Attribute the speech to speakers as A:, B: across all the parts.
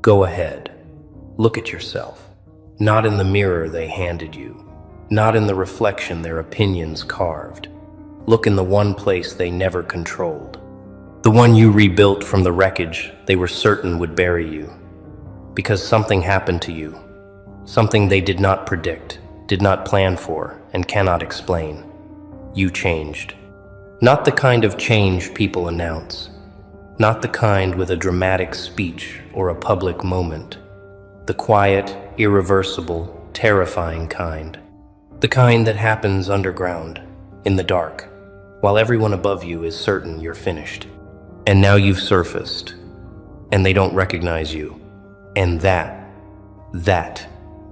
A: Go ahead. Look at yourself. Not in the mirror they handed you. Not in the reflection their opinions carved. Look in the one place they never controlled. The one you rebuilt from the wreckage they were certain would bury you. Because something happened to you. Something they did not predict, did not plan for, and cannot explain. You changed. Not the kind of change people announce. Not the kind with a dramatic speech or a public moment. The quiet, irreversible, terrifying kind. The kind that happens underground, in the dark, while everyone above you is certain you're finished. And now you've surfaced, and they don't recognize you. And that,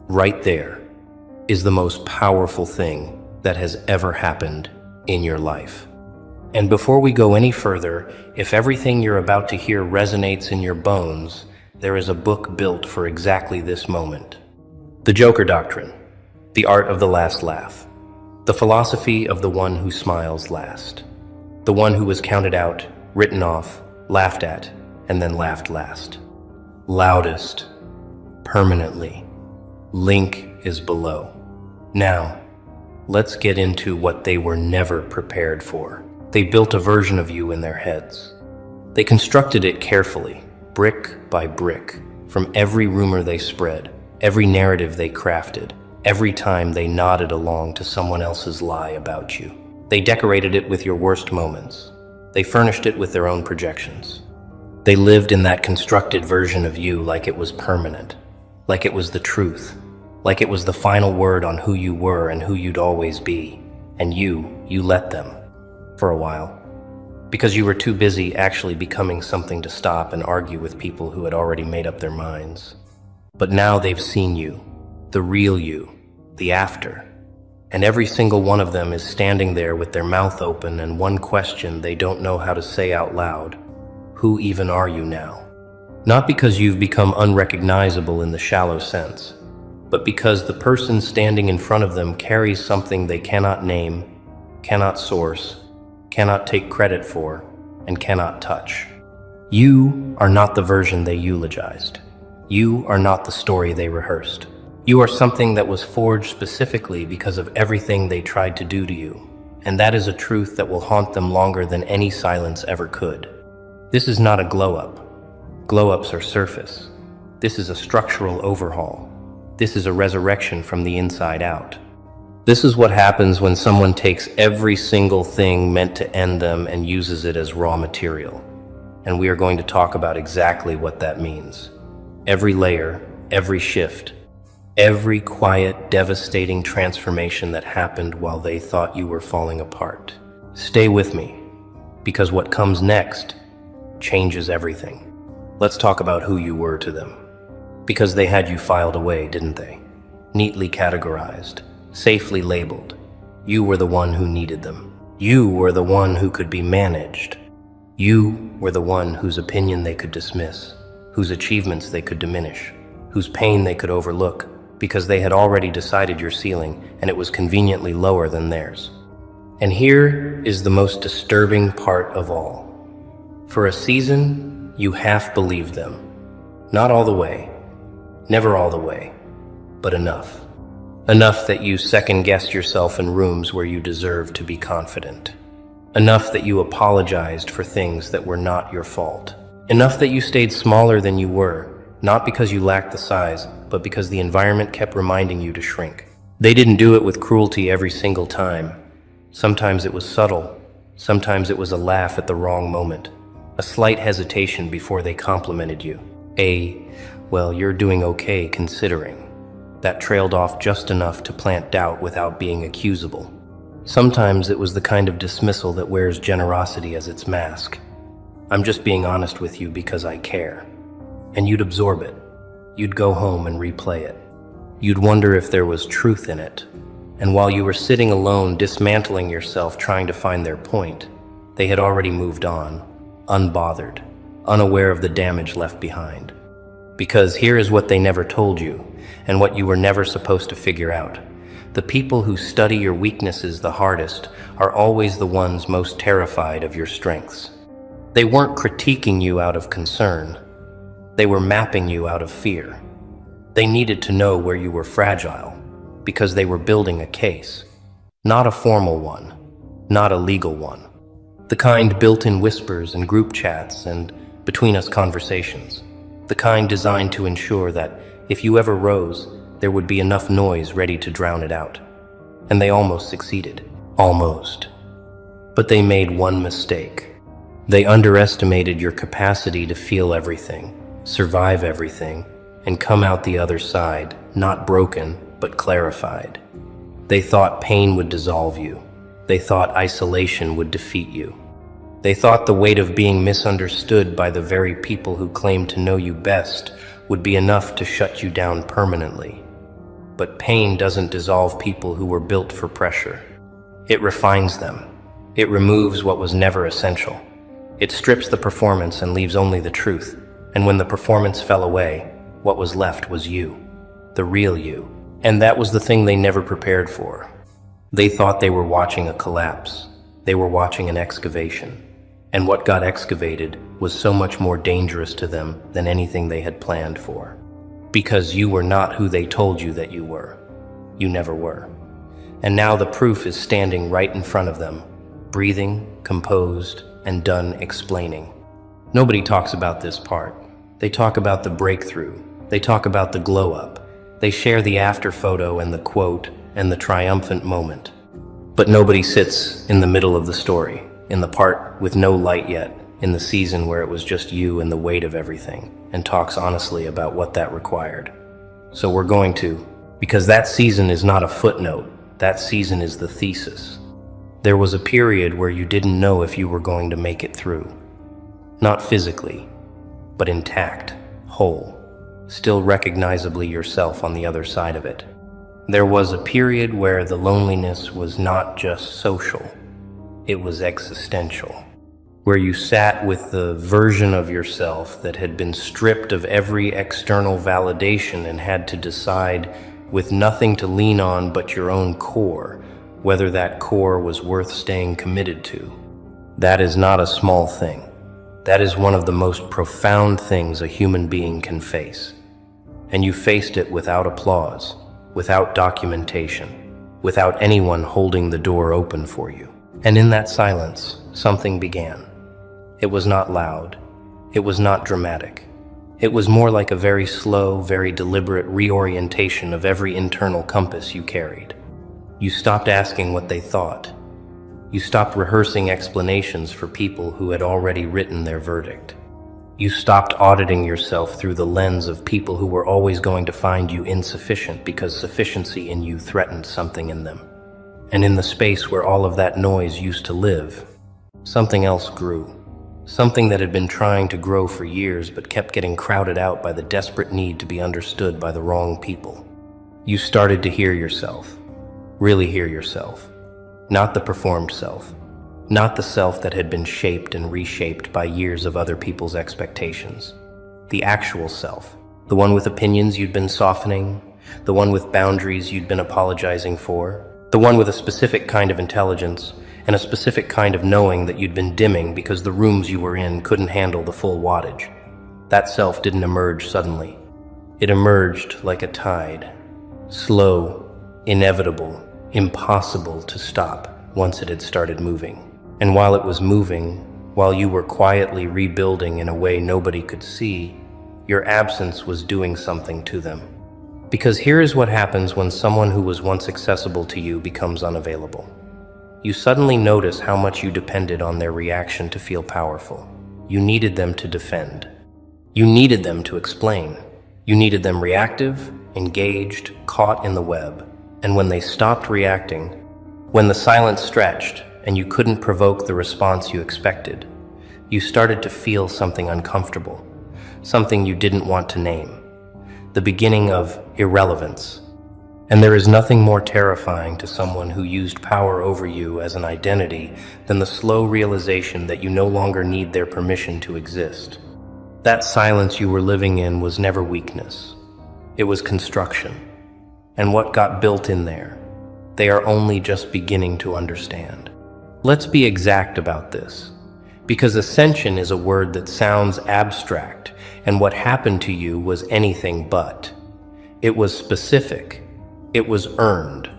A: right there, is the most powerful thing that has ever happened in your life. And before we go any further, if everything you're about to hear resonates in your bones, there is a book built for exactly this moment. The Joker Doctrine, the art of the last laugh, the philosophy of the one who smiles last, the one who was counted out, written off, laughed at, and then laughed last. Loudest, permanently. Link is below. Now, let's get into what they were never prepared for. They built a version of you in their heads. They constructed it carefully, brick by brick, from every rumor they spread, every narrative they crafted, every time they nodded along to someone else's lie about you. They decorated it with your worst moments. They furnished it with their own projections. They lived in that constructed version of you like it was permanent, like it was the truth, like it was the final word on who you were and who you'd always be. And you let them. For a while, because you were too busy actually becoming something to stop and argue with people who had already made up their minds. But now they've seen you, the real you, the after, and every single one of them is standing there with their mouth open and one question they don't know how to say out loud. Who even are you now? Not because you've become unrecognizable in the shallow sense, but because the person standing in front of them carries something they cannot name, cannot source, cannot take credit for, and cannot touch. You are not the version they eulogized. You are not the story they rehearsed. You are something that was forged specifically because of everything they tried to do to you, and that is a truth that will haunt them longer than any silence ever could. This is not a glow-up. Glow-ups are surface. This is a structural overhaul. This is a resurrection from the inside out. This is what happens when someone takes every single thing meant to end them and uses it as raw material. And we are going to talk about exactly what that means. Every layer, every shift, every quiet, devastating transformation that happened while they thought you were falling apart. Stay with me, because what comes next changes everything. Let's talk about who you were to them. Because they had you filed away, didn't they? Neatly categorized. Safely labeled. You were the one who needed them. You were the one who could be managed. You were the one whose opinion they could dismiss, whose achievements they could diminish, whose pain they could overlook, because they had already decided your ceiling and it was conveniently lower than theirs. And here is the most disturbing part of all. For a season, you half believed them. Not all the way, never all the way, but enough. Enough that you second-guessed yourself in rooms where you deserved to be confident. Enough that you apologized for things that were not your fault. Enough that you stayed smaller than you were, not because you lacked the size, but because the environment kept reminding you to shrink. They didn't do it with cruelty every single time. Sometimes it was subtle. Sometimes it was a laugh at the wrong moment. A slight hesitation before they complimented you. Well, you're doing okay considering. That trailed off just enough to plant doubt without being accusable. Sometimes it was the kind of dismissal that wears generosity as its mask. I'm just being honest with you because I care. And you'd absorb it. You'd go home and replay it. You'd wonder if there was truth in it. And while you were sitting alone, dismantling yourself, trying to find their point, they had already moved on, unbothered, unaware of the damage left behind. Because here is what they never told you, and what you were never supposed to figure out. The people who study your weaknesses the hardest are always the ones most terrified of your strengths. They weren't critiquing you out of concern. They were mapping you out of fear. They needed to know where you were fragile, because they were building a case. Not a formal one, not a legal one. The kind built in whispers and group chats and between us conversations. The kind designed to ensure that if you ever rose, there would be enough noise ready to drown it out. And they almost succeeded. Almost. But they made one mistake. They underestimated your capacity to feel everything, survive everything, and come out the other side, not broken, but clarified. They thought pain would dissolve you. They thought isolation would defeat you. They thought the weight of being misunderstood by the very people who claimed to know you best would be enough to shut you down permanently. But pain doesn't dissolve people who were built for pressure. It refines them. It removes what was never essential. It strips the performance and leaves only the truth. And when the performance fell away, what was left was you, the real you. And that was the thing they never prepared for. They thought they were watching a collapse. They were watching an excavation. And what got excavated was so much more dangerous to them than anything they had planned for. Because you were not who they told you that you were. You never were. And now the proof is standing right in front of them, breathing, composed, and done explaining. Nobody talks about this part. They talk about the breakthrough. They talk about the glow-up. They share the after photo and the quote and the triumphant moment. But nobody sits in the middle of the story, in the part with no light yet, in the season where it was just you and the weight of everything, and talks honestly about what that required. So we're going to, because that season is not a footnote, that season is the thesis. There was a period where you didn't know if you were going to make it through. Not physically, but intact, whole, still recognizably yourself on the other side of it. There was a period where the loneliness was not just social, it was existential. Where you sat with the version of yourself that had been stripped of every external validation and had to decide, with nothing to lean on but your own core, whether that core was worth staying committed to. That is not a small thing. That is one of the most profound things a human being can face. And you faced it without applause, without documentation, without anyone holding the door open for you. And in that silence, something began. It was not loud. It was not dramatic. It was more like a very slow, very deliberate reorientation of every internal compass you carried. You stopped asking what they thought. You stopped rehearsing explanations for people who had already written their verdict. You stopped auditing yourself through the lens of people who were always going to find you insufficient because sufficiency in you threatened something in them. And in the space where all of that noise used to live, something else grew. Something that had been trying to grow for years but kept getting crowded out by the desperate need to be understood by the wrong people. You started to hear yourself, really hear yourself. Not the performed self, not the self that had been shaped and reshaped by years of other people's expectations. The actual self, the one with opinions you'd been softening, the one with boundaries you'd been apologizing for, the one with a specific kind of intelligence and a specific kind of knowing that you'd been dimming because the rooms you were in couldn't handle the full wattage. That self didn't emerge suddenly. It emerged like a tide, slow, inevitable, impossible to stop once it had started moving. And while it was moving, while you were quietly rebuilding in a way nobody could see, your absence was doing something to them. Because here is what happens when someone who was once accessible to you becomes unavailable. You suddenly notice how much you depended on their reaction to feel powerful. You needed them to defend. You needed them to explain. You needed them reactive, engaged, caught in the web. And when they stopped reacting, when the silence stretched and you couldn't provoke the response you expected, you started to feel something uncomfortable, something you didn't want to name, the beginning of irrelevance. And there is nothing more terrifying to someone who used power over you as an identity than the slow realization that you no longer need their permission to exist. That silence you were living in was never weakness. It was construction. And what got built in there, they are only just beginning to understand. Let's be exact about this, Because ascension is a word that sounds abstract, and what happened to you was anything but. It was specific. It was earned.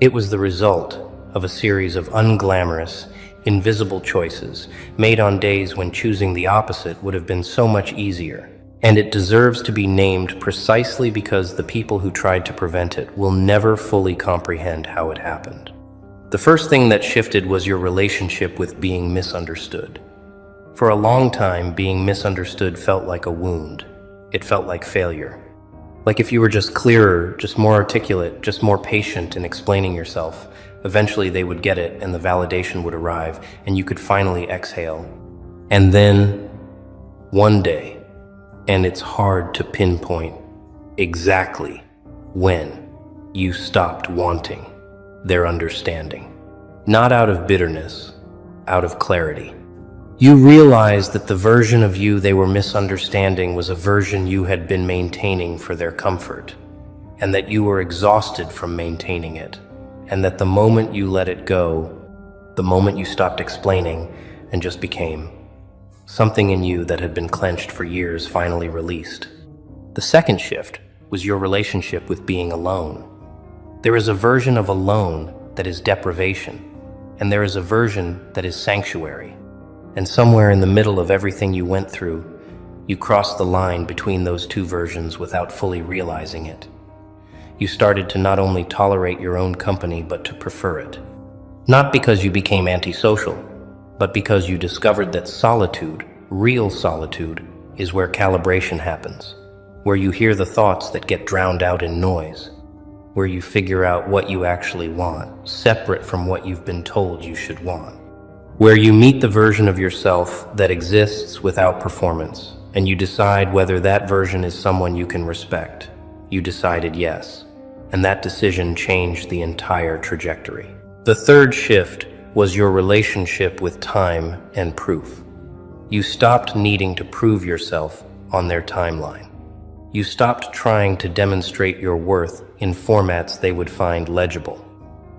A: It was the result of a series of unglamorous, invisible choices made on days when choosing the opposite would have been so much easier. And it deserves to be named precisely because the people who tried to prevent it will never fully comprehend how it happened. The first thing that shifted was your relationship with being misunderstood. For a long time, being misunderstood felt like a wound. It felt like failure. Like if you were just clearer, just more articulate, just more patient in explaining yourself, eventually they would get it and the validation would arrive and you could finally exhale. And then, one day, and it's hard to pinpoint exactly when, you stopped wanting their understanding. Not out of bitterness, out of clarity. You realized that the version of you they were misunderstanding was a version you had been maintaining for their comfort, and that you were exhausted from maintaining it, and that the moment you let it go, the moment you stopped explaining and just became, something in you that had been clenched for years finally released. The second shift was your relationship with being alone. There is a version of alone that is deprivation, and there is a version that is sanctuary. And somewhere in the middle of everything you went through, you crossed the line between those two versions without fully realizing it. You started to not only tolerate your own company, but to prefer it. Not because you became antisocial, but because you discovered that solitude, real solitude, is where calibration happens, where you hear the thoughts that get drowned out in noise, where you figure out what you actually want, separate from what you've been told you should want. Where you meet the version of yourself that exists without performance, and you decide whether that version is someone you can respect. You decided yes, and that decision changed the entire trajectory. The third shift was your relationship with time and proof. You stopped needing to prove yourself on their timeline. You stopped trying to demonstrate your worth in formats they would find legible.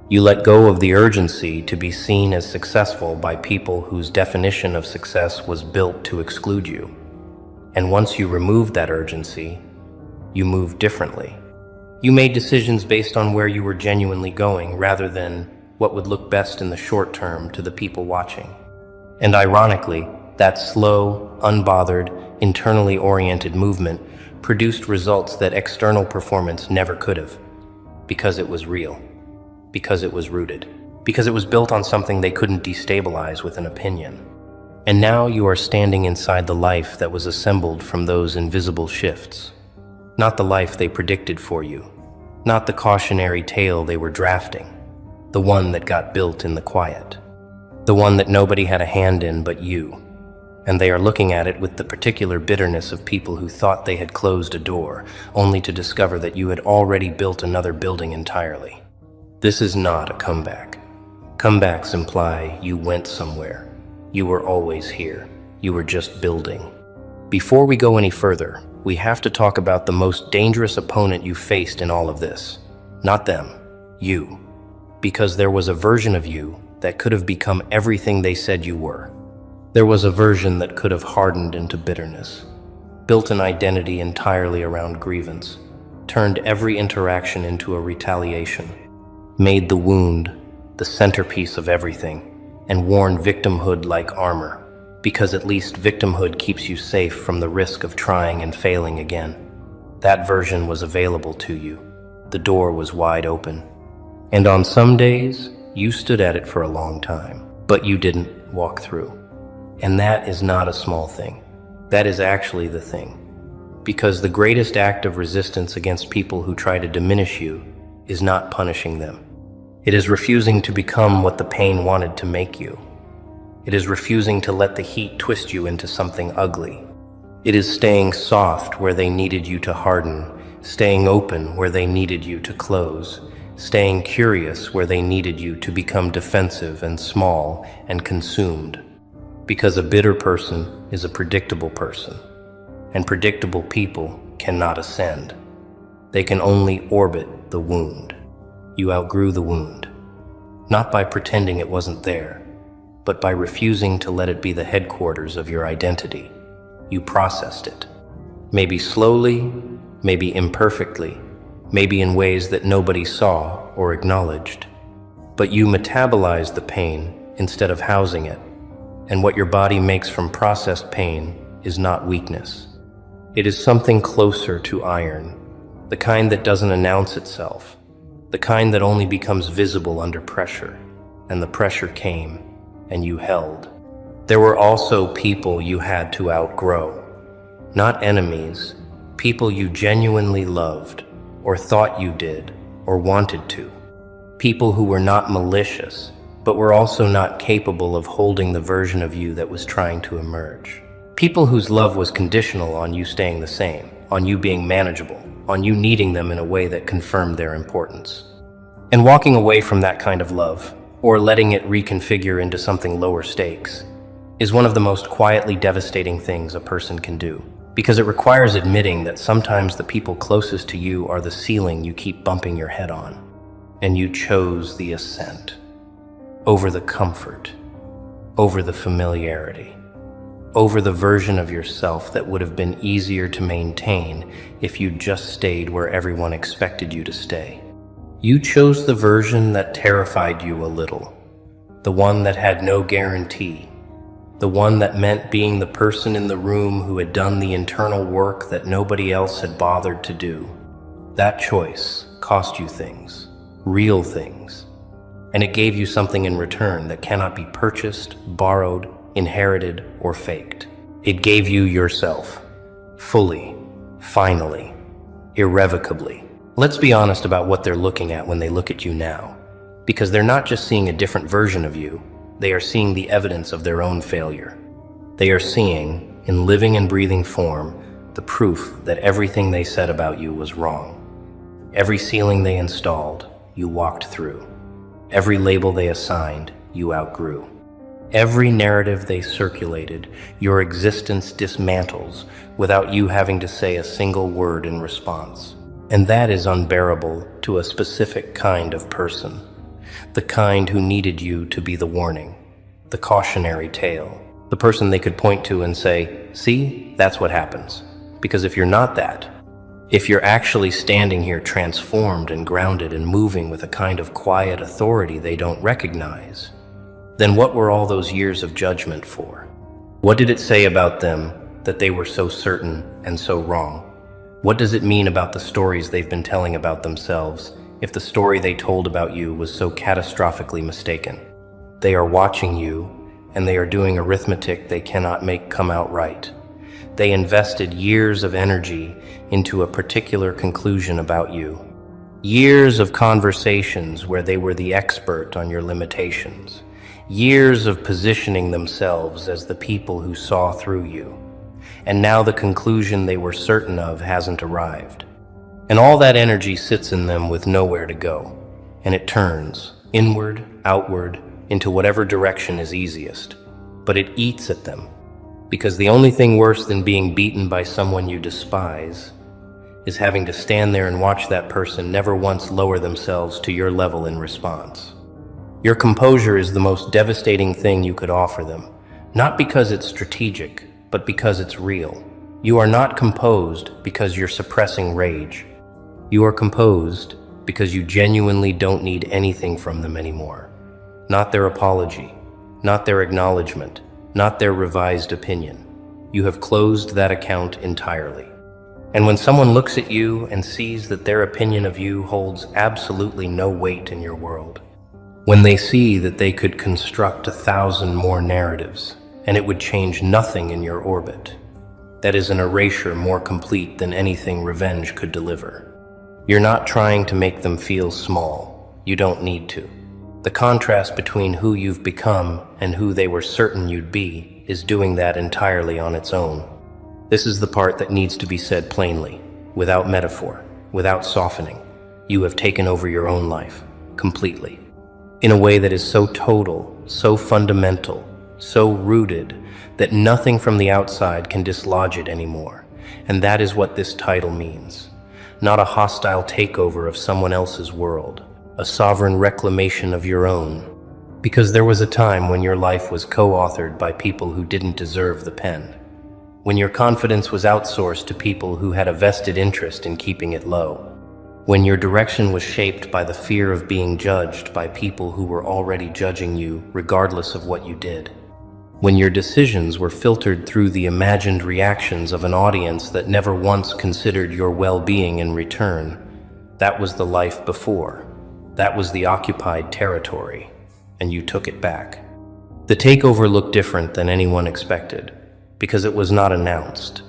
A: You let go of the urgency to be seen as successful by people whose definition of success was built to exclude you. And once you removed that urgency, you moved differently. You made decisions based on where you were genuinely going rather than what would look best in the short term to the people watching. And ironically, that slow, unbothered, internally oriented movement produced results that external performance never could have, because it was real. Because it was rooted, because it was built on something they couldn't destabilize with an opinion. And now you are standing inside the life that was assembled from those invisible shifts. Not the life they predicted for you, not the cautionary tale they were drafting, the one that got built in the quiet, the one that nobody had a hand in but you. And they are looking at it with the particular bitterness of people who thought they had closed a door, only to discover that you had already built another building entirely. This is not a comeback. Comebacks imply you went somewhere. You were always here. You were just building. Before we go any further, we have to talk about the most dangerous opponent you faced in all of this. Not them, you. Because there was a version of you that could have become everything they said you were. There was a version that could have hardened into bitterness, built an identity entirely around grievance, turned every interaction into a retaliation, made the wound the centerpiece of everything, and worn victimhood like armor, because at least victimhood keeps you safe from the risk of trying and failing again. That version was available to you. The door was wide open. And on some days, you stood at it for a long time, but you didn't walk through. And that is not a small thing. That is actually the thing. Because the greatest act of resistance against people who try to diminish you is not punishing them. It is refusing to become what the pain wanted to make you. It is refusing to let the heat twist you into something ugly. It is staying soft where they needed you to harden, staying open where they needed you to close, staying curious where they needed you to become defensive and small and consumed. Because a bitter person is a predictable person, and predictable people cannot ascend. They can only orbit the wound. You outgrew the wound, not by pretending it wasn't there, but by refusing to let it be the headquarters of your identity. You processed it. Maybe slowly, maybe imperfectly, maybe in ways that nobody saw or acknowledged. But you metabolized the pain instead of housing it. And what your body makes from processed pain is not weakness. It is something closer to iron, the kind that doesn't announce itself, the kind that only becomes visible under pressure. And the pressure came, and you held. There were also people you had to outgrow. Not enemies, people you genuinely loved, or thought you did, or wanted to. People who were not malicious, but were also not capable of holding the version of you that was trying to emerge. People whose love was conditional on you staying the same, on you being manageable, on you needing them in a way that confirmed their importance. And walking away from that kind of love, or letting it reconfigure into something lower stakes, is one of the most quietly devastating things a person can do, because it requires admitting that sometimes the people closest to you are the ceiling you keep bumping your head on, and you chose the ascent over the comfort, over the familiarity, over the version of yourself that would have been easier to maintain if you just stayed where everyone expected you to stay. You chose the version that terrified you a little, the one that had no guarantee, the one that meant being the person in the room who had done the internal work that nobody else had bothered to do. That choice cost you things, real things, and it gave you something in return that cannot be purchased, borrowed, inherited, or faked. It gave you yourself, fully, finally, irrevocably. Let's be honest about what they're looking at when they look at you now, because they're not just seeing a different version of you, they are seeing the evidence of their own failure. They are seeing, in living and breathing form, the proof that everything they said about you was wrong. Every ceiling they installed, you walked through. Every label they assigned, you outgrew. Every narrative they circulated, your existence dismantles without you having to say a single word in response. And that is unbearable to a specific kind of person, the kind who needed you to be the warning, the cautionary tale, the person they could point to and say, see, that's what happens. Because if you're not that, if you're actually standing here transformed and grounded and moving with a kind of quiet authority they don't recognize, then what were all those years of judgment for? What did it say about them that they were so certain and so wrong? What does it mean about the stories they've been telling about themselves if the story they told about you was so catastrophically mistaken? They are watching you, and they are doing arithmetic they cannot make come out right. They invested years of energy into a particular conclusion about you. Years of conversations where they were the expert on your limitations. Years of positioning themselves as the people who saw through you. And now the conclusion they were certain of hasn't arrived. And all that energy sits in them with nowhere to go. And it turns, inward, outward, into whatever direction is easiest. But it eats at them. Because the only thing worse than being beaten by someone you despise is having to stand there and watch that person never once lower themselves to your level in response. Your composure is the most devastating thing you could offer them, not because it's strategic, but because it's real. You are not composed because you're suppressing rage. You are composed because you genuinely don't need anything from them anymore. Not their apology, not their acknowledgement, not their revised opinion. You have closed that account entirely. And when someone looks at you and sees that their opinion of you holds absolutely no weight in your world, when they see that they could construct 1,000 more narratives and it would change nothing in your orbit, that is an erasure more complete than anything revenge could deliver. You're not trying to make them feel small. You don't need to. The contrast between who you've become and who they were certain you'd be is doing that entirely on its own. This is the part that needs to be said plainly, without metaphor, without softening. You have taken over your own life, completely. In a way that is so total, so fundamental, so rooted, that nothing from the outside can dislodge it anymore. And that is what this title means. Not a hostile takeover of someone else's world, a sovereign reclamation of your own. Because there was a time when your life was co-authored by people who didn't deserve the pen. When your confidence was outsourced to people who had a vested interest in keeping it low. When your direction was shaped by the fear of being judged by people who were already judging you regardless of what you did. When your decisions were filtered through the imagined reactions of an audience that never once considered your well-being in return. That was the life before. That was the occupied territory, and you took it back. The takeover looked different than anyone expected, because it was not announced.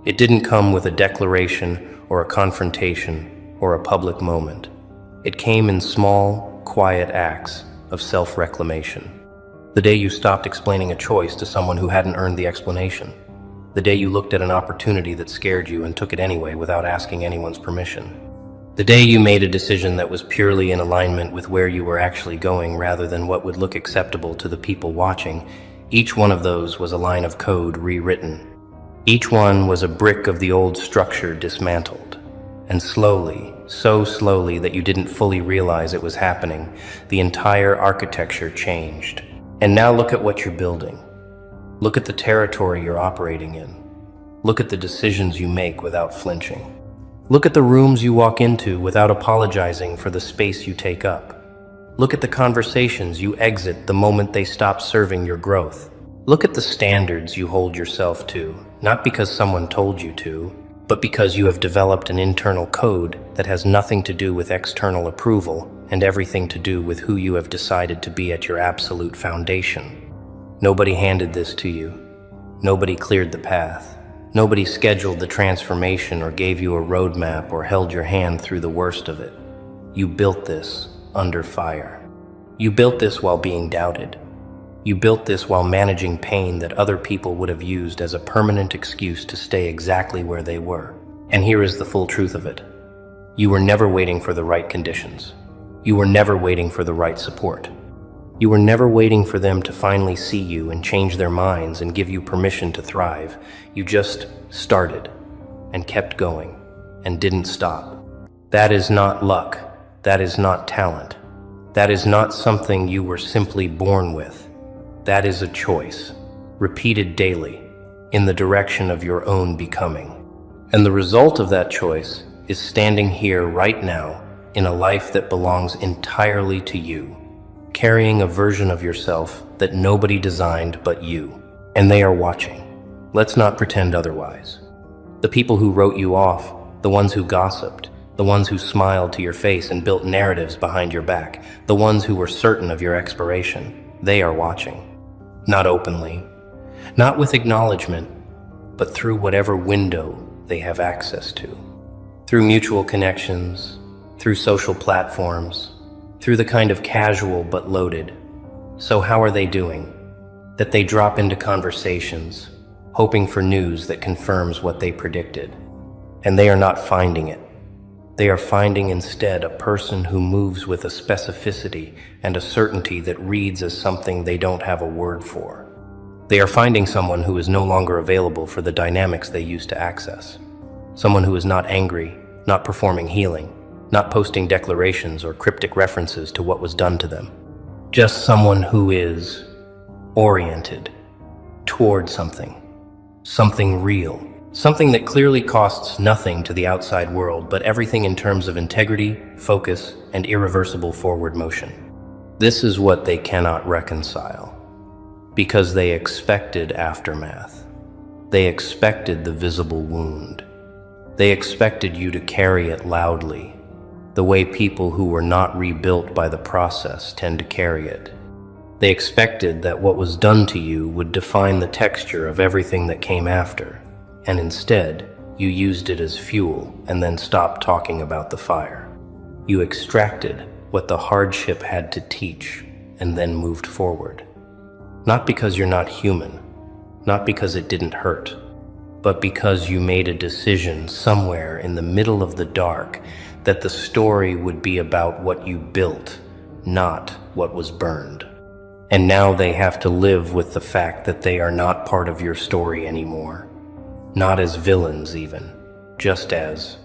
A: It didn't come with a declaration or a confrontation or a public moment. It came in small, quiet acts of self-reclamation. The day you stopped explaining a choice to someone who hadn't earned the explanation. The day you looked at an opportunity that scared you and took it anyway without asking anyone's permission. The day you made a decision that was purely in alignment with where you were actually going rather than what would look acceptable to the people watching. Each one of those was a line of code rewritten. Each one was a brick of the old structure dismantled. And slowly, so slowly that you didn't fully realize it was happening, the entire architecture changed. And now look at what you're building. Look at the territory you're operating in. Look at the decisions you make without flinching. Look at the rooms you walk into without apologizing for the space you take up. Look at the conversations you exit the moment they stop serving your growth. Look at the standards you hold yourself to, not because someone told you to, but because you have developed an internal code that has nothing to do with external approval and everything to do with who you have decided to be at your absolute foundation. Nobody handed this to you. Nobody cleared the path. Nobody scheduled the transformation or gave you a roadmap or held your hand through the worst of it. You built this under fire. You built this while being doubted. You built this while managing pain that other people would have used as a permanent excuse to stay exactly where they were. And here is the full truth of it. You were never waiting for the right conditions. You were never waiting for the right support. You were never waiting for them to finally see you and change their minds and give you permission to thrive. You just started and kept going and didn't stop. That is not luck. That is not talent. That is not something you were simply born with. That is a choice, repeated daily, in the direction of your own becoming. And the result of that choice is standing here right now in a life that belongs entirely to you, carrying a version of yourself that nobody designed but you. And they are watching. Let's not pretend otherwise. The people who wrote you off, the ones who gossiped, the ones who smiled to your face and built narratives behind your back, the ones who were certain of your expiration, they are watching. Not openly, not with acknowledgement, but through whatever window they have access to. Through mutual connections, through social platforms, through the kind of casual but loaded. So how are they doing? That they drop into conversations, hoping for news that confirms what they predicted. And they are not finding it. They are finding instead a person who moves with a specificity and a certainty that reads as something they don't have a word for. They are finding someone who is no longer available for the dynamics they used to access. Someone who is not angry, not performing healing, not posting declarations or cryptic references to what was done to them. Just someone who is oriented toward something real. Something that clearly costs nothing to the outside world, but everything in terms of integrity, focus, and irreversible forward motion. This is what they cannot reconcile, because they expected aftermath. They expected the visible wound. They expected you to carry it loudly, the way people who were not rebuilt by the process tend to carry it. They expected that what was done to you would define the texture of everything that came after. And instead, you used it as fuel and then stopped talking about the fire. You extracted what the hardship had to teach and then moved forward. Not because you're not human, not because it didn't hurt, but because you made a decision somewhere in the middle of the dark that the story would be about what you built, not what was burned. And now they have to live with the fact that they are not part of your story anymore. Not as villains even, just as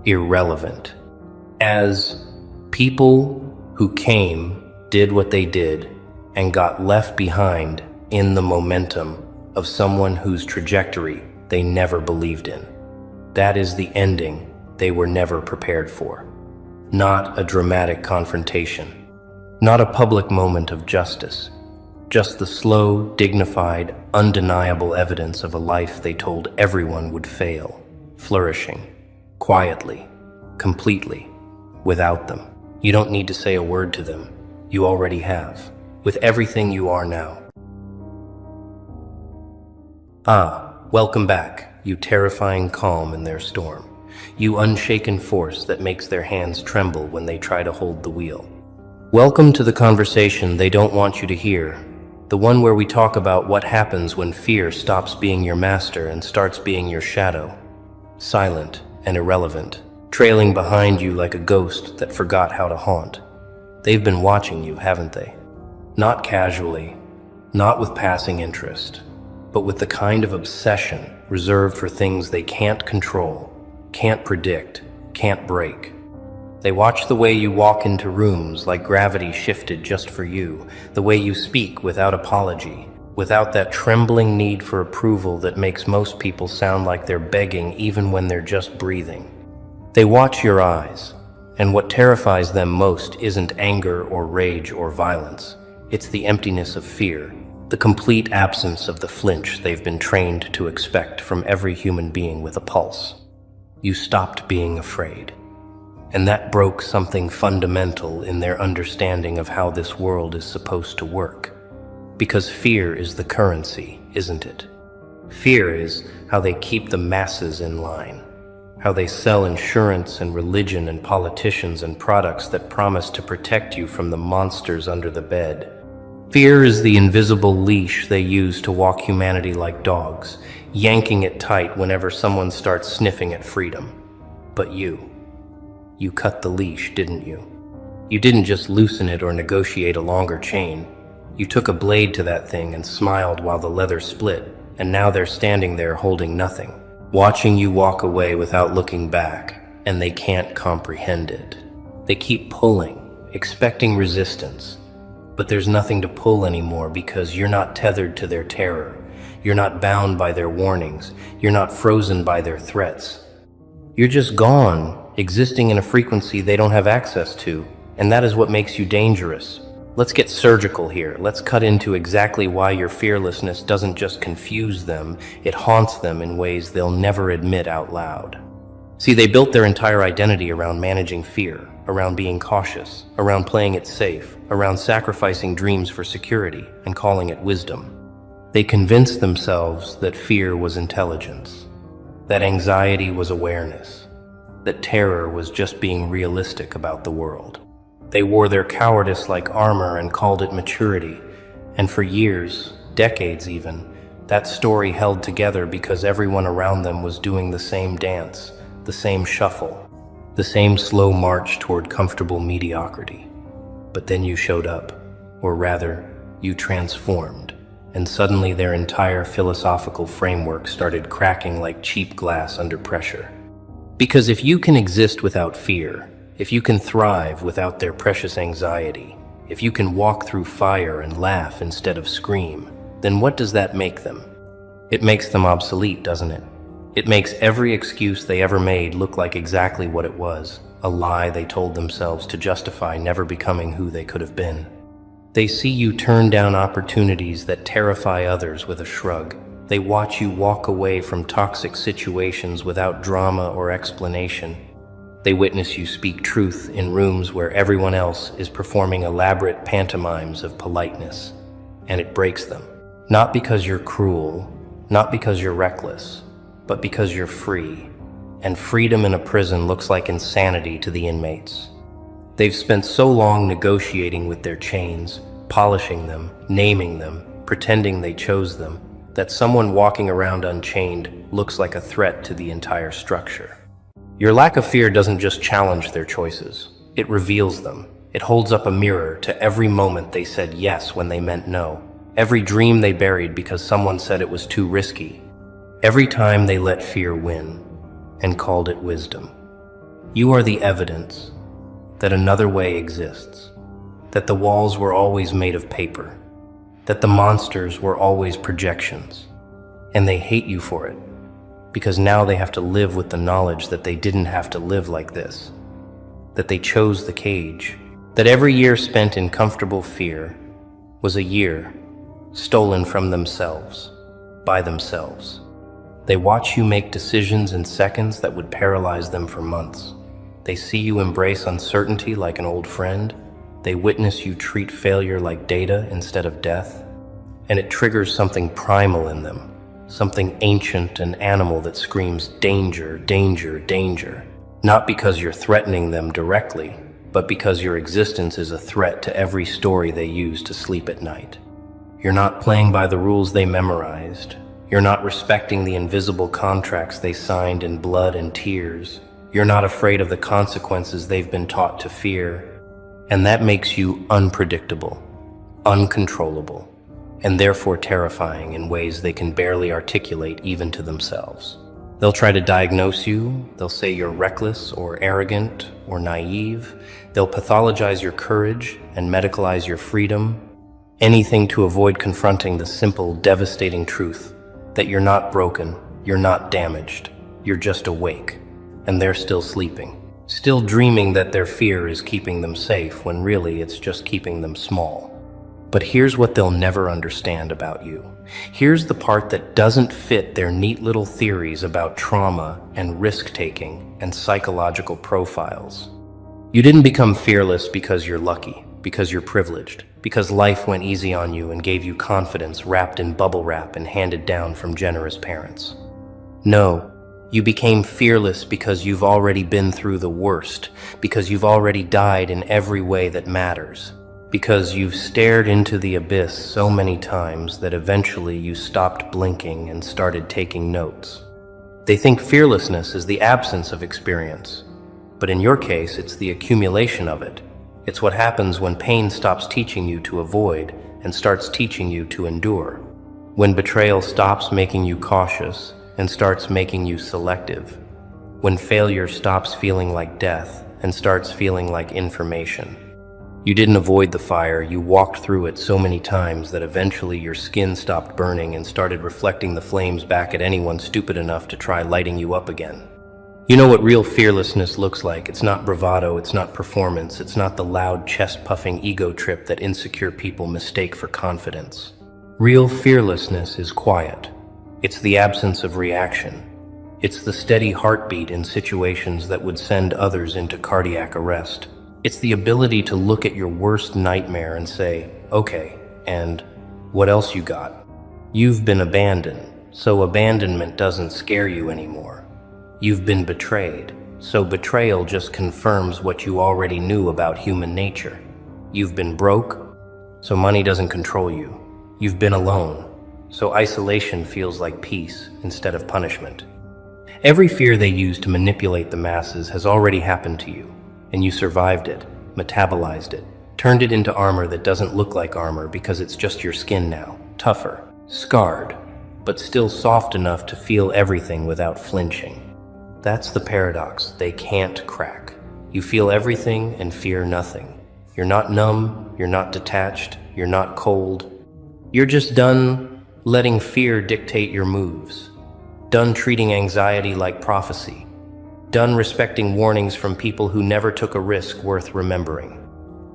A: irrelevant. As people who came, did what they did, and got left behind in the momentum of someone whose trajectory they never believed in. That is the ending they were never prepared for. Not a dramatic confrontation, not a public moment of justice, just the slow, dignified, undeniable evidence of a life they told everyone would fail, flourishing, quietly, completely, without them. You don't need to say a word to them. You already have, with everything you are now. Welcome back, you terrifying calm in their storm. You unshaken force that makes their hands tremble when they try to hold the wheel. Welcome to the conversation they don't want you to hear, the one where we talk about what happens when fear stops being your master and starts being your shadow, silent and irrelevant, trailing behind you like a ghost that forgot how to haunt. They've been watching you, haven't they? Not casually, not with passing interest, but with the kind of obsession reserved for things they can't control, can't predict, can't break. They watch the way you walk into rooms like gravity shifted just for you, the way you speak without apology, without that trembling need for approval that makes most people sound like they're begging even when they're just breathing. They watch your eyes, and what terrifies them most isn't anger or rage or violence. It's the emptiness of fear, the complete absence of the flinch they've been trained to expect from every human being with a pulse. You stopped being afraid, and that broke something fundamental in their understanding of how this world is supposed to work. Because fear is the currency, isn't it? Fear is how they keep the masses in line, how they sell insurance and religion and politicians and products that promise to protect you from the monsters under the bed. Fear is the invisible leash they use to walk humanity like dogs, yanking it tight whenever someone starts sniffing at freedom. But you cut the leash, didn't you? You didn't just loosen it or negotiate a longer chain. You took a blade to that thing and smiled while the leather split, and now they're standing there holding nothing, watching you walk away without looking back, and they can't comprehend it. They keep pulling, expecting resistance, but there's nothing to pull anymore because you're not tethered to their terror. You're not bound by their warnings. You're not frozen by their threats. You're just gone, existing in a frequency they don't have access to, and that is what makes you dangerous. Let's get surgical here. Let's cut into exactly why your fearlessness doesn't just confuse them, it haunts them in ways they'll never admit out loud. See, they built their entire identity around managing fear, around being cautious, around playing it safe, around sacrificing dreams for security and calling it wisdom. They convinced themselves that fear was intelligence, that anxiety was awareness, that terror was just being realistic about the world. They wore their cowardice like armor and called it maturity, and for years, decades even, that story held together because everyone around them was doing the same dance, the same shuffle, the same slow march toward comfortable mediocrity. But then you showed up, or rather, you transformed, and suddenly their entire philosophical framework started cracking like cheap glass under pressure. Because if you can exist without fear, if you can thrive without their precious anxiety, if you can walk through fire and laugh instead of scream, then what does that make them? It makes them obsolete, doesn't it? It makes every excuse they ever made look like exactly what it was, a lie they told themselves to justify never becoming who they could have been. They see you turn down opportunities that terrify others with a shrug. They watch you walk away from toxic situations without drama or explanation. They witness you speak truth in rooms where everyone else is performing elaborate pantomimes of politeness, and it breaks them. Not because you're cruel, not because you're reckless, but because you're free, and freedom in a prison looks like insanity to the inmates. They've spent so long negotiating with their chains, polishing them, naming them, pretending they chose them, that someone walking around unchained looks like a threat to the entire structure. Your lack of fear doesn't just challenge their choices, it reveals them. It holds up a mirror to every moment they said yes when they meant no, every dream they buried because someone said it was too risky, every time they let fear win and called it wisdom. You are the evidence that another way exists, that the walls were always made of paper, that the monsters were always projections, and they hate you for it, because now they have to live with the knowledge that they didn't have to live like this, that they chose the cage, that every year spent in comfortable fear was a year stolen from themselves, by themselves. They watch you make decisions in seconds that would paralyze them for months. They see you embrace uncertainty like an old friend. They witness you treat failure like data instead of death. And it triggers something primal in them, something ancient and animal that screams danger, danger, danger. Not because you're threatening them directly, but because your existence is a threat to every story they use to sleep at night. You're not playing by the rules they memorized. You're not respecting the invisible contracts they signed in blood and tears. You're not afraid of the consequences they've been taught to fear. And that makes you unpredictable, uncontrollable, and therefore terrifying in ways they can barely articulate even to themselves. They'll try to diagnose you. They'll say you're reckless or arrogant or naive. They'll pathologize your courage and medicalize your freedom. Anything to avoid confronting the simple, devastating truth that you're not broken, you're not damaged, you're just awake, and they're still sleeping, still dreaming that their fear is keeping them safe when really it's just keeping them small. But here's what they'll never understand about you. Here's the part that doesn't fit their neat little theories about trauma and risk-taking and psychological profiles. You didn't become fearless because you're lucky, because you're privileged, because life went easy on you and gave you confidence wrapped in bubble wrap and handed down from generous parents. No, you became fearless because you've already been through the worst, because you've already died in every way that matters, because you've stared into the abyss so many times that eventually you stopped blinking and started taking notes. They think fearlessness is the absence of experience, but in your case, it's the accumulation of it. It's what happens when pain stops teaching you to avoid and starts teaching you to endure. When betrayal stops making you cautious and starts making you selective. When failure stops feeling like death and starts feeling like information. You didn't avoid the fire, you walked through it so many times that eventually your skin stopped burning and started reflecting the flames back at anyone stupid enough to try lighting you up again. You know what real fearlessness looks like. It's not bravado, it's not performance, it's not the loud chest-puffing ego trip that insecure people mistake for confidence. Real fearlessness is quiet. It's the absence of reaction. It's the steady heartbeat in situations that would send others into cardiac arrest. It's the ability to look at your worst nightmare and say, okay, and what else you got? You've been abandoned, so abandonment doesn't scare you anymore. You've been betrayed, so betrayal just confirms what you already knew about human nature. You've been broke, so money doesn't control you. You've been alone, so isolation feels like peace instead of punishment. Every fear they use to manipulate the masses has already happened to you, and you survived it, metabolized it, turned it into armor that doesn't look like armor because it's just your skin now, tougher, scarred, but still soft enough to feel everything without flinching. That's the paradox they can't crack. You feel everything and fear nothing. You're not numb, you're not detached, you're not cold. You're just done letting fear dictate your moves. Done treating anxiety like prophecy. Done respecting warnings from people who never took a risk worth remembering.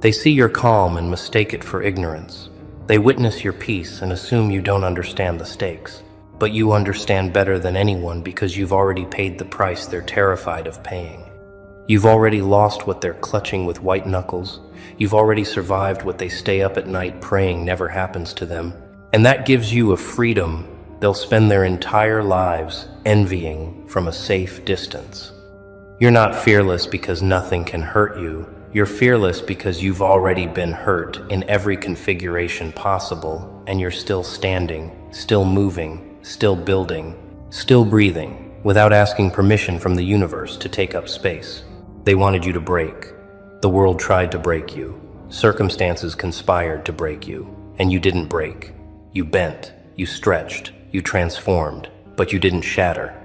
A: They see your calm and mistake it for ignorance. They witness your peace and assume you don't understand the stakes. But you understand better than anyone because you've already paid the price they're terrified of paying. You've already lost what they're clutching with white knuckles. You've already survived what they stay up at night praying never happens to them. And that gives you a freedom they'll spend their entire lives envying from a safe distance. You're not fearless because nothing can hurt you. You're fearless because you've already been hurt in every configuration possible, and you're still standing, still moving, still building, still breathing, without asking permission from the universe to take up space. They wanted you to break. The world tried to break you. Circumstances conspired to break you, and you didn't break. You bent, you stretched, you transformed, but you didn't shatter.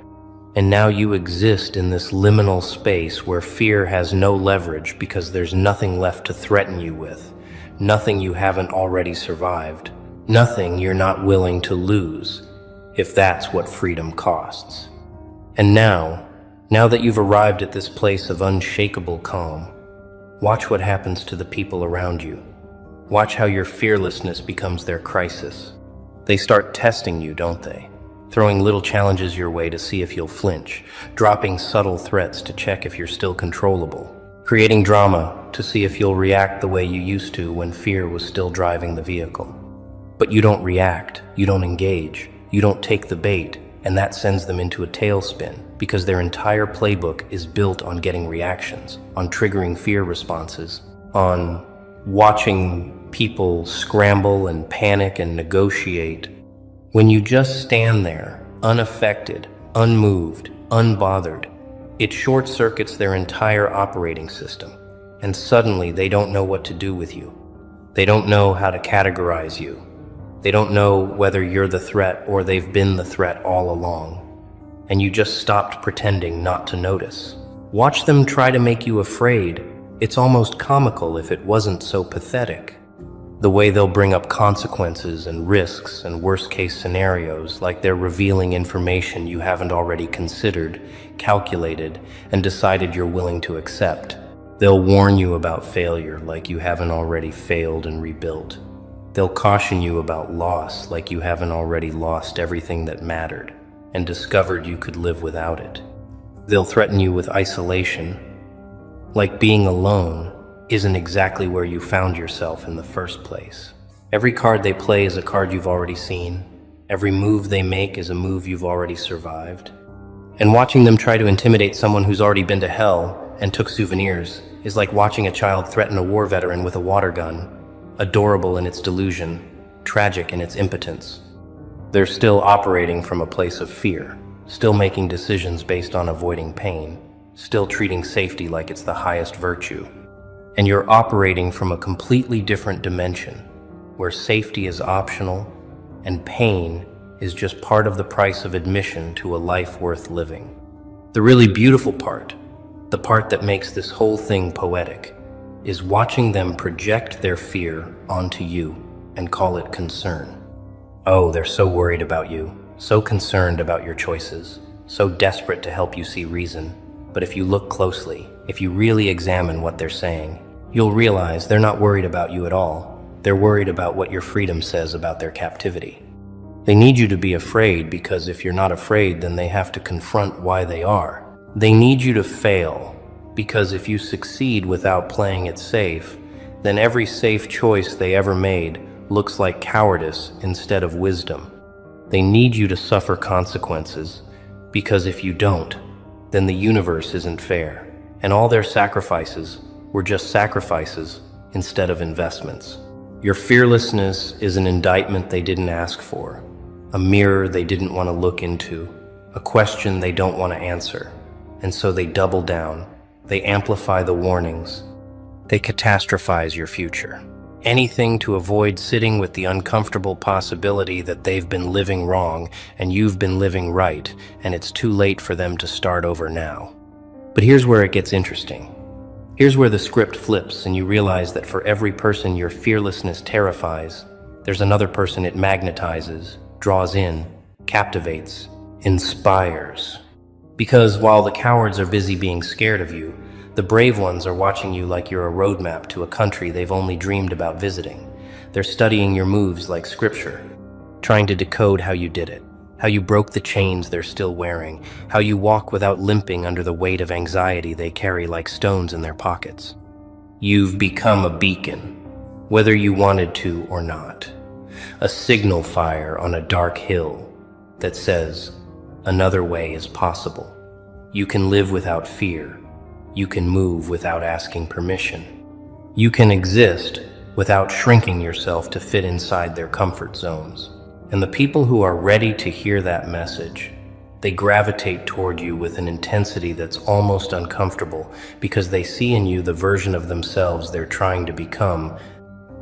A: And now you exist in this liminal space where fear has no leverage because there's nothing left to threaten you with, nothing you haven't already survived. Nothing you're not willing to lose, if that's what freedom costs. And now that you've arrived at this place of unshakable calm, watch what happens to the people around you. Watch how your fearlessness becomes their crisis. They start testing you, don't they? Throwing little challenges your way to see if you'll flinch, dropping subtle threats to check if you're still controllable, creating drama to see if you'll react the way you used to when fear was still driving the vehicle. But you don't react, you don't engage, you don't take the bait, and that sends them into a tailspin because their entire playbook is built on getting reactions, on triggering fear responses, on watching people scramble and panic and negotiate. When you just stand there, unaffected, unmoved, unbothered, it short-circuits their entire operating system, and suddenly they don't know what to do with you. They don't know how to categorize you. They don't know whether you're the threat or they've been the threat all along. And you just stopped pretending not to notice. Watch them try to make you afraid. It's almost comical if it wasn't so pathetic. The way they'll bring up consequences and risks and worst-case scenarios like they're revealing information you haven't already considered, calculated, and decided you're willing to accept. They'll warn you about failure like you haven't already failed and rebuilt. They'll caution you about loss like you haven't already lost everything that mattered and discovered you could live without it. They'll threaten you with isolation, like being alone isn't exactly where you found yourself in the first place. Every card they play is a card you've already seen. Every move they make is a move you've already survived. And watching them try to intimidate someone who's already been to hell and took souvenirs is like watching a child threaten a war veteran with a water gun. Adorable in its delusion, tragic in its impotence. They're still operating from a place of fear, still making decisions based on avoiding pain, still treating safety like it's the highest virtue. And you're operating from a completely different dimension, where safety is optional and pain is just part of the price of admission to a life worth living. The really beautiful part, the part that makes this whole thing poetic, is watching them project their fear onto you and call it concern. Oh, they're so worried about you, so concerned about your choices, so desperate to help you see reason. But if you look closely, if you really examine what they're saying, you'll realize they're not worried about you at all. They're worried about what your freedom says about their captivity. They need you to be afraid because if you're not afraid, then they have to confront why they are. They need you to fail because if you succeed without playing it safe, then every safe choice they ever made looks like cowardice instead of wisdom. They need you to suffer consequences because if you don't, then the universe isn't fair, and all their sacrifices were just sacrifices instead of investments. Your fearlessness is an indictment they didn't ask for, a mirror they didn't want to look into, a question they don't want to answer, and so they double down. They amplify the warnings. They catastrophize your future. Anything to avoid sitting with the uncomfortable possibility that they've been living wrong and you've been living right, and it's too late for them to start over now. But here's where it gets interesting. Here's where the script flips and you realize that for every person your fearlessness terrifies, there's another person it magnetizes, draws in, captivates, inspires. Because while the cowards are busy being scared of you, the brave ones are watching you like you're a roadmap to a country they've only dreamed about visiting. They're studying your moves like scripture, trying to decode how you did it, how you broke the chains they're still wearing, how you walk without limping under the weight of anxiety they carry like stones in their pockets. You've become a beacon, whether you wanted to or not. A signal fire on a dark hill that says, another way is possible. You can live without fear. You can move without asking permission. You can exist without shrinking yourself to fit inside their comfort zones. And the people who are ready to hear that message, they gravitate toward you with an intensity that's almost uncomfortable because they see in you the version of themselves they're trying to become,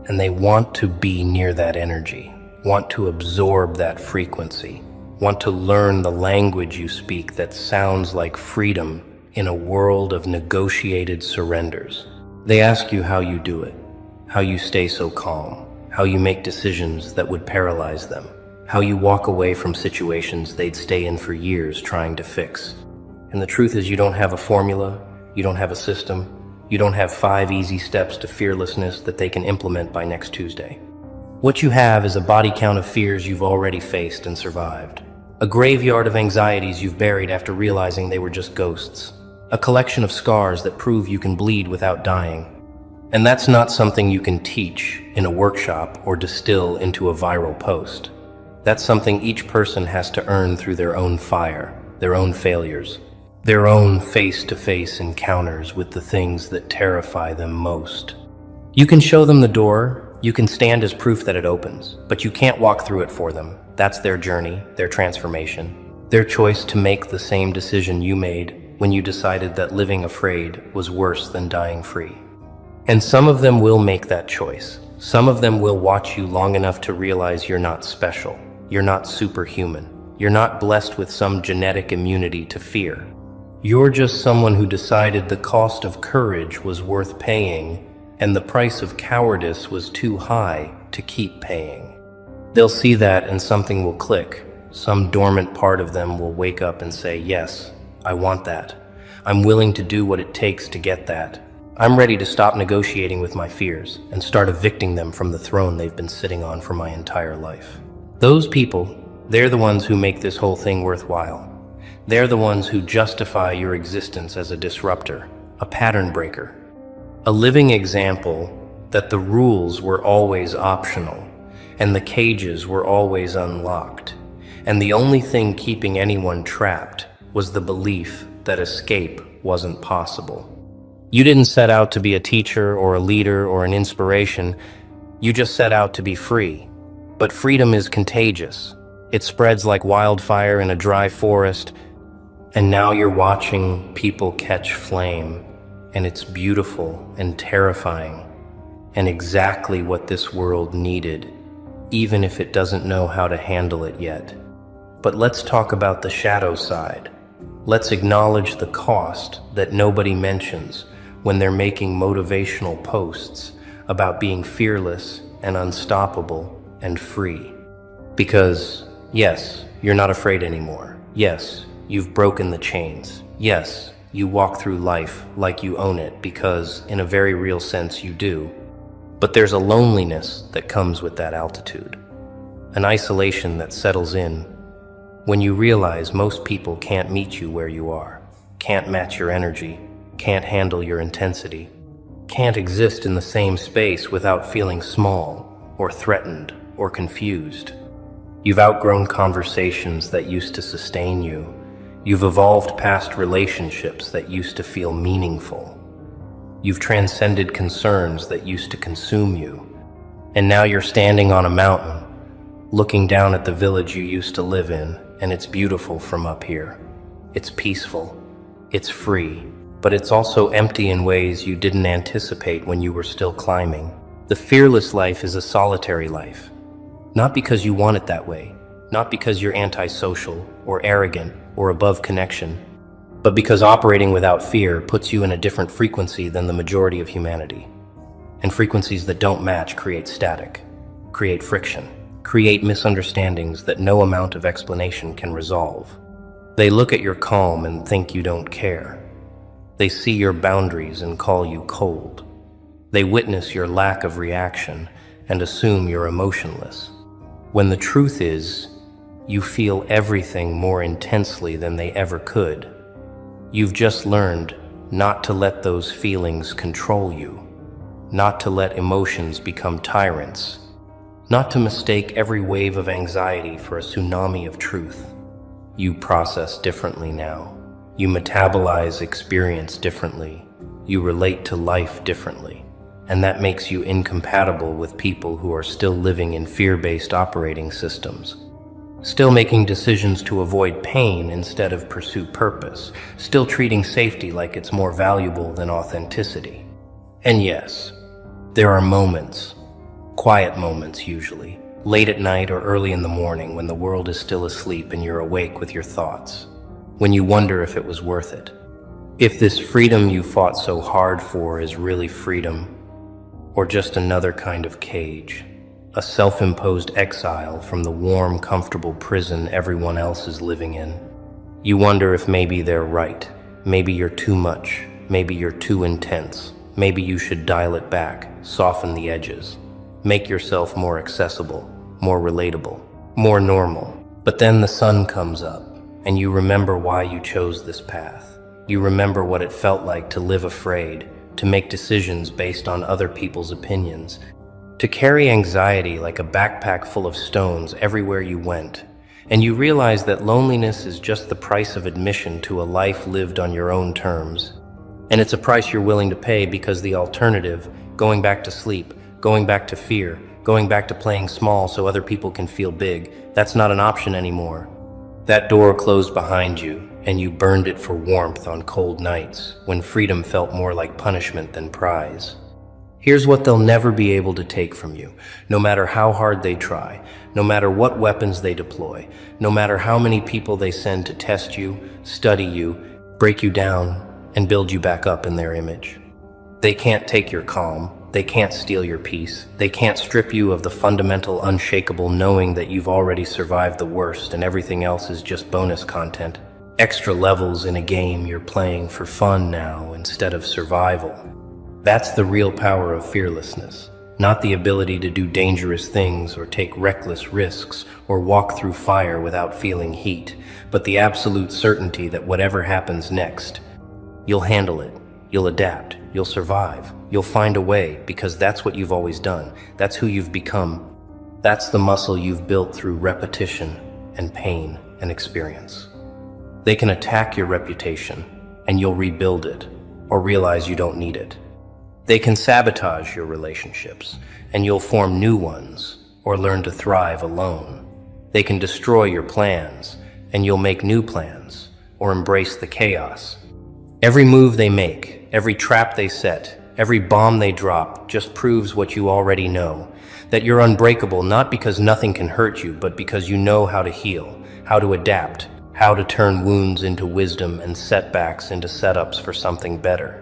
A: and they want to be near that energy, want to absorb that frequency, want to learn the language you speak that sounds like freedom in a world of negotiated surrenders. They ask you how you do it, how you stay so calm, how you make decisions that would paralyze them, how you walk away from situations they'd stay in for years trying to fix. And the truth is, you don't have a formula, you don't have a system, you don't have 5 easy steps to fearlessness that they can implement by next Tuesday. What you have is a body count of fears you've already faced and survived. A graveyard of anxieties you've buried after realizing they were just ghosts. A collection of scars that prove you can bleed without dying. And that's not something you can teach in a workshop or distill into a viral post. That's something each person has to earn through their own fire, their own failures, their own face-to-face encounters with the things that terrify them most. You can show them the door, you can stand as proof that it opens, but you can't walk through it for them. That's their journey, their transformation, their choice to make the same decision you made when you decided that living afraid was worse than dying free. And some of them will make that choice. Some of them will watch you long enough to realize you're not special, you're not superhuman, you're not blessed with some genetic immunity to fear. You're just someone who decided the cost of courage was worth paying and the price of cowardice was too high to keep paying. They'll see that and something will click. Some dormant part of them will wake up and say, yes, I want that. I'm willing to do what it takes to get that. I'm ready to stop negotiating with my fears and start evicting them from the throne they've been sitting on for my entire life. Those people, they're the ones who make this whole thing worthwhile. They're the ones who justify your existence as a disruptor, a pattern breaker, a living example that the rules were always optional and the cages were always unlocked, and the only thing keeping anyone trapped was the belief that escape wasn't possible. You didn't set out to be a teacher or a leader or an inspiration. You just set out to be free. But freedom is contagious. It spreads like wildfire in a dry forest. And now you're watching people catch flame. And it's beautiful and terrifying. And exactly what this world needed, even if it doesn't know how to handle it yet. But let's talk about the shadow side. Let's acknowledge the cost that nobody mentions when they're making motivational posts about being fearless and unstoppable and free. Because, yes, you're not afraid anymore. Yes, you've broken the chains. Yes, you walk through life like you own it because, in a very real sense, you do. But there's a loneliness that comes with that altitude. An isolation that settles in when you realize most people can't meet you where you are, can't match your energy, can't handle your intensity, can't exist in the same space without feeling small or threatened or confused. You've outgrown conversations that used to sustain you. You've evolved past relationships that used to feel meaningful. You've transcended concerns that used to consume you. And now you're standing on a mountain, looking down at the village you used to live in, and it's beautiful from up here. It's peaceful, it's free, but it's also empty in ways you didn't anticipate when you were still climbing. The fearless life is a solitary life. Not because you want it that way, not because you're antisocial or arrogant or above connection, but because operating without fear puts you in a different frequency than the majority of humanity. And frequencies that don't match create static, create friction, create misunderstandings that no amount of explanation can resolve. They look at your calm and think you don't care. They see your boundaries and call you cold. They witness your lack of reaction and assume you're emotionless. When the truth is, you feel everything more intensely than they ever could. You've just learned not to let those feelings control you, not to let emotions become tyrants, not to mistake every wave of anxiety for a tsunami of truth. You process differently now. You metabolize experience differently. You relate to life differently. And that makes you incompatible with people who are still living in fear-based operating systems. Still making decisions to avoid pain instead of pursue purpose. Still treating safety like it's more valuable than authenticity. And yes, there are moments, quiet moments usually, late at night or early in the morning when the world is still asleep and you're awake with your thoughts, when you wonder if it was worth it. If this freedom you fought so hard for is really freedom, or just another kind of cage. a self-imposed exile from the warm, comfortable prison everyone else is living in. You wonder if maybe they're right. Maybe you're too much. Maybe you're too intense. Maybe you should dial it back, soften the edges, make yourself more accessible, more relatable, more normal. But then the sun comes up, and you remember why you chose this path. You remember what it felt like to live afraid, to make decisions based on other people's opinions, to carry anxiety like a backpack full of stones everywhere you went. And you realize that loneliness is just the price of admission to a life lived on your own terms. And it's a price you're willing to pay because the alternative, going back to sleep, going back to fear, going back to playing small so other people can feel big, that's not an option anymore. That door closed behind you, and you burned it for warmth on cold nights when freedom felt more like punishment than prize. Here's what they'll never be able to take from you, no matter how hard they try, no matter what weapons they deploy, no matter how many people they send to test you, study you, break you down, and build you back up in their image. They can't take your calm. They can't steal your peace. They can't strip you of the fundamental, unshakable knowing that you've already survived the worst and everything else is just bonus content. Extra levels in a game you're playing for fun now instead of survival. That's the real power of fearlessness, not the ability to do dangerous things or take reckless risks or walk through fire without feeling heat, but the absolute certainty that whatever happens next, you'll handle it, you'll adapt, you'll survive, you'll find a way because that's what you've always done. That's who you've become. That's the muscle you've built through repetition and pain and experience. They can attack your reputation and you'll rebuild it or realize you don't need it. They can sabotage your relationships and you'll form new ones or learn to thrive alone. They can destroy your plans and you'll make new plans or embrace the chaos. Every move they make, every trap they set, every bomb they drop just proves what you already know, that you're unbreakable not because nothing can hurt you, but because you know how to heal, how to adapt, how to turn wounds into wisdom and setbacks into setups for something better.